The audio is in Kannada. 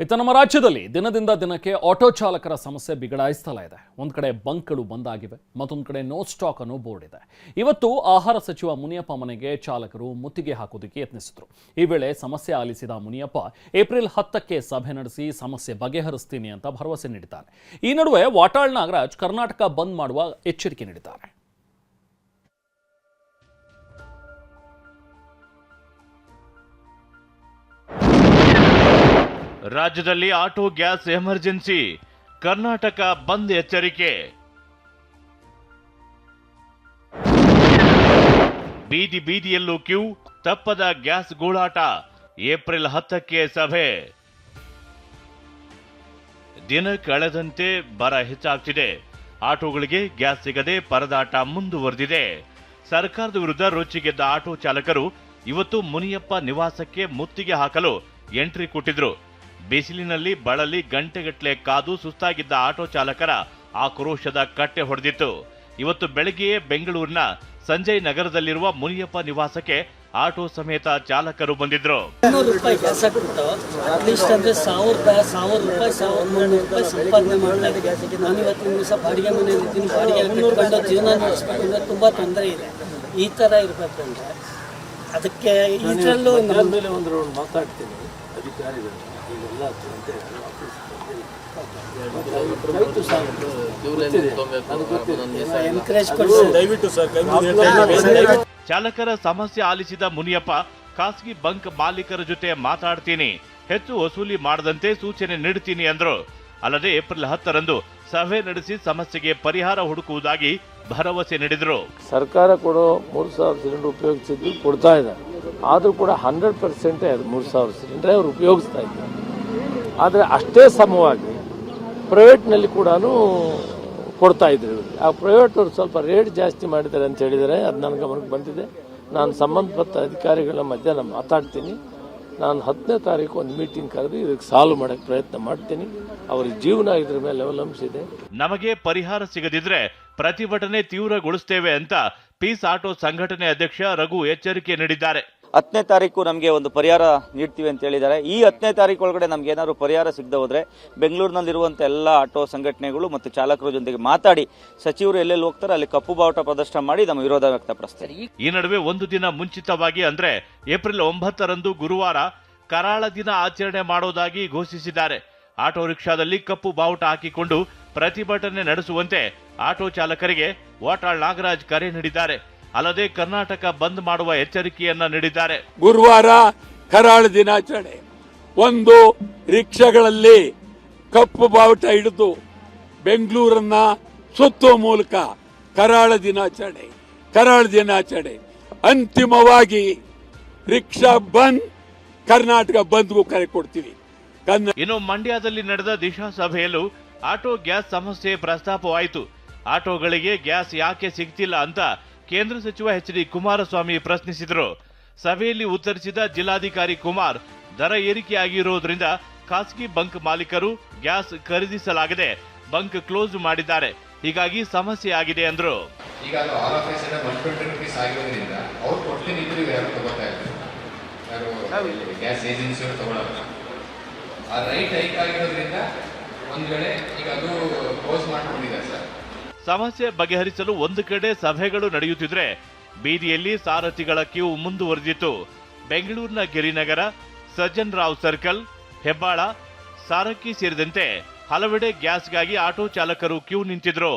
ಇತ್ತ ನಮ್ಮ ರಾಜ್ಯದಲ್ಲಿ ದಿನದಿಂದ ದಿನಕ್ಕೆ ಆಟೋ ಚಾಲಕರ ಸಮಸ್ಯೆ ಬಿಗಡಾಯಿಸ್ತಲೇ ಇದೆ. ಒಂದ್ ಕಡೆ ಬಂಕ್ಗಳು ಬಂದ್ ಆಗಿವೆ, ಮತ್ತೊಂದು ಕಡೆ ನೋ ಸ್ಟಾಕ್ ಅನ್ನೋ ಬೋರ್ಡ್ ಇದೆ. ಇವತ್ತು ಆಹಾರ ಸಚಿವ ಮುನಿಯಪ್ಪ ಮನೆಗೆ ಚಾಲಕರು ಮುತ್ತಿಗೆ ಹಾಕೋದಕ್ಕೆ ಯತ್ನಿಸಿದ್ರು. ಈ ವೇಳೆ ಸಮಸ್ಯೆ ಆಲಿಸಿದ ಮುನಿಯಪ್ಪ ಏಪ್ರಿಲ್ 10ಕ್ಕೆ ಸಭೆ ನಡೆಸಿ ಸಮಸ್ಯೆ ಬಗೆಹರಿಸ್ತೀನಿ ಅಂತ ಭರವಸೆ ನೀಡಿದ್ದಾರೆ. ಈ ನಡುವೆ ವಾಟಾಳ್ ನಾಗರಾಜ್ ಕರ್ನಾಟಕ ಬಂದ್ ಮಾಡುವ ಎಚ್ಚರಿಕೆ ನೀಡಿದ್ದಾರೆ. ರಾಜ್ಯದಲ್ಲಿ auto gas emergency, Karnataka bandh ಎಚ್ಚರಿಕೆ. ಬೀದಿ ಬೀದಿಯಲ್ಲೂ ಕ್ಯೂ, ತಪ್ಪದ ಗ್ಯಾಸ್ ಗೋಳಾಟ. ಏಪ್ರಿಲ್ 10ಕ್ಕೆ ಸಭೆ. ದಿನ ಕಳೆದಂತೆ ಬರ ಹೆಚ್ಚಾಗ್ತಿದೆ. ಆಟೋಗಳಿಗೆ ಗ್ಯಾಸ್ ಸಿಗದೆ ಪರದಾಟ ಮುಂದುವರೆದಿದೆ. ಸರ್ಕಾರದ ವಿರುದ್ಧ ರೊಚ್ಚಿಗೆದ್ದ ಆಟೋ ಚಾಲಕರು ಇವತ್ತು ಮುನಿಯಪ್ಪ ನಿವಾಸಕ್ಕೆ ಮುತ್ತಿಗೆ ಹಾಕಲು ಎಂಟ್ರಿ ಕೊಟ್ಟಿದ್ರು. ಬಿಸಿಲಿನಲ್ಲಿ ಬಳಲಿ ಗಂಟೆಗಟ್ಟಲೆ ಕಾದು ಸುಸ್ತಾಗಿದ್ದ ಆಟೋ ಚಾಲಕರ ಆಕ್ರೋಶದ ಕಟ್ಟೆ ಹೊಡೆದಿತ್ತು. ಇವತ್ತು ಬೆಳಗ್ಗೆಯೇ ಬೆಂಗಳೂರಿನ ಸಂಜಯ್ ನಗರದಲ್ಲಿರುವ ಮುನಿಯಪ್ಪ ನಿವಾಸಕ್ಕೆ ಆಟೋ ಸಮೇತ ಚಾಲಕರು ಬಂದಿದ್ರು. ₹100 ಗ್ಯಾಸ್ ಹಾಕ್ಬಿಟ್ಟು ಅಟ್ಲೀಸ್ಟ್ ಅಂದ್ರೆ ₹1,000 ಸಂಪಾದನೆ ಮಾಡಲಾಗಿದೆ. ನಾನು ಇವತ್ತಿನ ದಿವಸ ಬಾಡಿಗೆ ಮನೆಯಲ್ಲಿ ಇದ್ದೀನಿ. ಬಾಡಿಗೆ ಕಟ್ಕೊಂಡು ಜೀವನ ನಡೆಸಬೇಕಂದ್ರೆ ತುಂಬಾ ತೊಂದರೆ ಇದೆ. ಈ ತರ ಇರಬೇಕಂದ್ರೆ ಅದಕ್ಕೆ ಇದರಲ್ಲೂ ನನ್ನ ಮೇಲೆ ಒಂದು ರೌಂಡ್ ಮಾತಾಡ್ತೀನಿ ಅಧಿಕಾರಿಗಳು ಇದೆಲ್ಲ ಚಾಲಕರ ಸಮಸ್ಯೆ ಆಲಿಸಿದ ಮುನಿಯಪ್ಪ ಖಾಸಗಿ ಬಂಕ್ ಮಾಲೀಕರ ಜೊತೆ ಮಾತಾಡ್ತೀನಿ, ಹೆಚ್ಚು ವಸೂಲಿ ಮಾಡದಂತೆ ಸೂಚನೆ ನೀಡುತ್ತೀನಿ ಅಂದ್ರು. ಅಲ್ಲದೆ ಏಪ್ರಿಲ್ 10ರಂದು ಸಭೆ ನಡೆಸಿ ಸಮಸ್ಯೆಗೆ ಪರಿಹಾರ ಹುಡುಕುವುದಾಗಿ ಭರವಸೆ ನೀಡಿದ್ರು. ಸರ್ಕಾರ ಕೊಡೋ 3,000 ಸಿಲಿಂಡರ್ ಉಪಯೋಗಿಸಿದ್ರು ಕೊಡ್ತಾ ಇದ್ದಾರೆ. ಆದರೂ ಕೂಡ 100% 3,000 ಸಿಲಿಂಡರ್ ಅವರು ಉಪಯೋಗಿಸ್ತಾ ಇದ್ದಾರೆ. ಆದರೆ ಅಷ್ಟೇ ಸಮವಾಗಿ ಪ್ರೈವೇಟ್ನಲ್ಲಿ ಕೂಡ ಕೊಡ್ತಾ ಇದ್ರು. ಆ ಪ್ರೈವೇಟ್ ಅವರು ಸ್ವಲ್ಪ ರೇಟ್ ಜಾಸ್ತಿ ಮಾಡಿದ್ದಾರೆ ಅಂತ ಹೇಳಿದರೆ ಅದು ನನ್ನ ಗಮನಕ್ಕೆ ಬಂದಿದೆ. ನಾನು ಸಂಬಂಧಪಟ್ಟ ಅಧಿಕಾರಿಗಳ ಮಧ್ಯಾಹ್ನ ಮಾತಾಡ್ತೀನಿ. ನಾನು 10ನೇ ತಾರೀಕು ಒಂದು ಮೀಟಿಂಗ್ ಕರೆದು ಇದಕ್ಕೆ ಸಾಲ್ವ್ ಮಾಡೋಕ್ಕೆ ಪ್ರಯತ್ನ ಮಾಡ್ತೀನಿ. ಅವರ ಜೀವನ ಇದ್ರ ಮೇಲೆ ಅವಲಂಬಿಸಿದೆ. ನಮಗೆ ಪರಿಹಾರ ಸಿಗದಿದ್ರೆ ಪ್ರತಿಭಟನೆ ತೀವ್ರಗೊಳಿಸುತ್ತೇವೆ ಅಂತ ಪೀಸ್ ಆಟೋ ಸಂಘಟನೆ ಅಧ್ಯಕ್ಷ ರಘು ಎಚ್ಚರಿಕೆ ನೀಡಿದ್ದಾರೆ. 10ನೇ ತಾರೀಕು ನಮಗೆ ಒಂದು ಪರಿಹಾರ ನೀಡ್ತೀವಿ ಅಂತ ಹೇಳಿದ್ದಾರೆ. ಈ 10ನೇ ತಾರೀಕು ಒಳಗಡೆ ನಮ್ಗೆ ಏನಾದ್ರು ಪರಿಹಾರ ಸಿಗದೆ ಹೋದ್ರೆ ಬೆಂಗಳೂರಿನಲ್ಲಿರುವಂತ ಎಲ್ಲ ಆಟೋ ಸಂಘಟನೆಗಳು ಮತ್ತು ಚಾಲಕರ ಜೊತೆಗೆ ಮಾತಾಡಿ ಸಚಿವರು ಎಲ್ಲೆಲ್ಲಿ ಹೋಗ್ತಾರೆ ಅಲ್ಲಿ ಕಪ್ಪು ಬಾವುಟ ಪ್ರದರ್ಶನ ಮಾಡಿ ನಮ್ಮ ವಿರೋಧ ವ್ಯಕ್ತಪಡಿಸ್ತಾರೆ. ಈ ನಡುವೆ ಒಂದು ದಿನ ಮುಂಚಿತವಾಗಿ ಅಂದ್ರೆ ಏಪ್ರಿಲ್ 9ರಂದು ಗುರುವಾರ ಕರಾಳ ದಿನ ಆಚರಣೆ ಮಾಡೋದಾಗಿ ಘೋಷಿಸಿದ್ದಾರೆ. ಆಟೋ ರಿಕ್ಷಾದಲ್ಲಿ ಕಪ್ಪು ಬಾವುಟ ಹಾಕಿಕೊಂಡು ಪ್ರತಿಭಟನೆ ನಡೆಸುವಂತೆ ಆಟೋ ಚಾಲಕರಿಗೆ ವಾಟಾಳ್ ನಾಗರಾಜ್ ಕರೆ ನೀಡಿದ್ದಾರೆ. ಅಲ್ಲದೆ ಕರ್ನಾಟಕ ಬಂದ್ ಮಾಡುವ ಎಚ್ಚರಿಕೆಯನ್ನ ನೀಡಿದ್ದಾರೆ. ಗುರುವಾರ ಕರಾಳ ದಿನಾಚರಣೆ, ಒಂದು ರಿಕ್ಷಾಗಳಲ್ಲಿ ಕಪ್ಪು ಬಾವುಟ ಹಿಡಿದು ಬೆಂಗಳೂರನ್ನ ಸುತ್ತುವ ಮೂಲಕ ಕರಾಳ ದಿನಾಚರಣೆ ಅಂತಿಮವಾಗಿ ರಿಕ್ಷಾ ಬಂದ್, ಕರ್ನಾಟಕ ಬಂದ್ಗೂ ಕರೆ ಕೊಡ್ತೀವಿ. ಇನ್ನು ಮಂಡ್ಯದಲ್ಲಿ ನಡೆದ ದಿಶಾ ಸಭೆಯಲ್ಲೂ ಆಟೋ ಗ್ಯಾಸ್ ಸಮಸ್ಯೆ ಪ್ರಸ್ತಾಪವಾಯಿತು. ಆಟೋಗಳಿಗೆ ಗ್ಯಾಸ್ ಯಾಕೆ ಸಿಗ್ತಿಲ್ಲ ಅಂತ ಕೇಂದ್ರ ಸಚಿವ ಎಚ್.ಡಿ. ಕುಮಾರಸ್ವಾಮಿ ಪ್ರಶ್ನಿಸಿದರು. ಸಭೆಯಲ್ಲಿ ಉತ್ತರಿಸಿದ ಜಿಲ್ಲಾಧಿಕಾರಿ ಕುಮಾರ್, ದರ ಏರಿಕೆಯಾಗಿರುವುದರಿಂದ ಖಾಸಗಿ ಬಂಕ್ ಮಾಲೀಕರು ಗ್ಯಾಸ್ ಖರೀದಿಸಲಾಗದೆ ಬಂಕ್ ಕ್ಲೋಸ್ ಮಾಡಿದ್ದಾರೆ, ಹೀಗಾಗಿ ಸಮಸ್ಯೆ ಆಗಿದೆ ಅಂದ್ರು. ಈಗ ₹120 ಆಗಿರೋದ್ರಿಂದ ಅವ್ರು ಕೊಡ್ತೀನಿ ಇದ್ರು ಯಾರು ತಗೋತಾ ಇದ್ದಾರೆ, ಗ್ಯಾಸ್ ಏಜೆನ್ಸಿಯವರು ತಗೊಳ್ಳಲ್ಲ. ಆ ರೈಟ್ ಹೈಕ್ ಆಗಿರೋದ್ರಿಂದ ಒಂದ್ ವೇಳೆ ಈಗ ಅದು ಕ್ಲೋಸ್ ಮಾಡ್ಕೊಂಡಿದ್ದಾರೆ ಸರ್. ಸಮಸ್ಯೆ ಬಗೆಹರಿಸಲು ಒಂದು ಕಡೆ ಸಭೆಗಳು ನಡೆಯುತ್ತಿದ್ರೆ ಬೀದಿಯಲ್ಲಿ ಸಾರಥಿಗಳ ಕ್ಯೂ ಮುಂದುವರೆದಿತ್ತು. ಬೆಂಗಳೂರಿನ ಗಿರಿನಗರ, ಸಜ್ಜನ್ ರಾವ್ ಸರ್ಕಲ್, ಹೆಬ್ಬಾಳ, ಸಾರಕ್ಕಿ ಸೇರಿದಂತೆ ಹಲವೆಡೆ ಗ್ಯಾಸ್ಗಾಗಿ ಆಟೋ ಚಾಲಕರು ಕ್ಯೂ ನಿಂತಿದ್ರು.